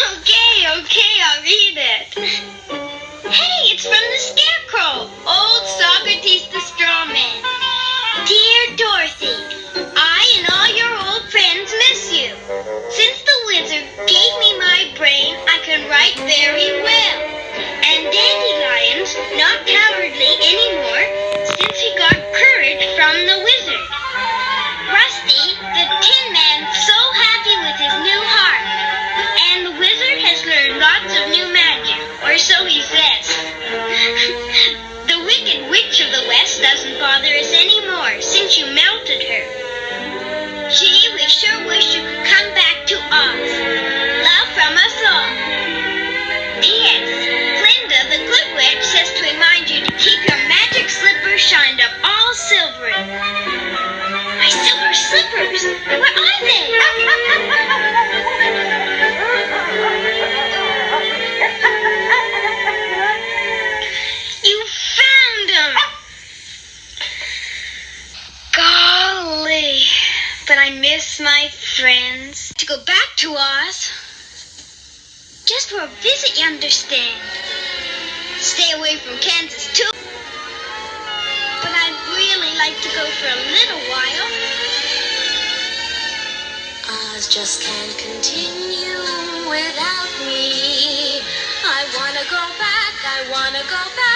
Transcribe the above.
Okay, I'll read it. Hey, it's from the Scarecrow, old Socrates the Straw Man. Dear Dorothy, I and all your old friends miss you. Since the wizard gave me my brain, I can write very well. And Dandelion's not cowardly anymore since he got courage from the wizard. Rusty, the Tin Man's so happy with his new harp. And the wizard has learned lots of new magic, or so he says. The Wicked Witch of the West doesn't bother us anymore since you melted her. Gee, we sure wish you could come back to Oz. Love from us all. P.S. Glinda, the Good Witch, says to remind you to keep your magic slippers shined up all silvery. My silver slippers! Where are they? You found them! Golly, but I miss my friends. To go back to Oz. Just for a visit, you understand. Stay away from Kansas, too. But I'd really like to go for a little while. Oz just can't continue without me. I wanna go back, I wanna go back.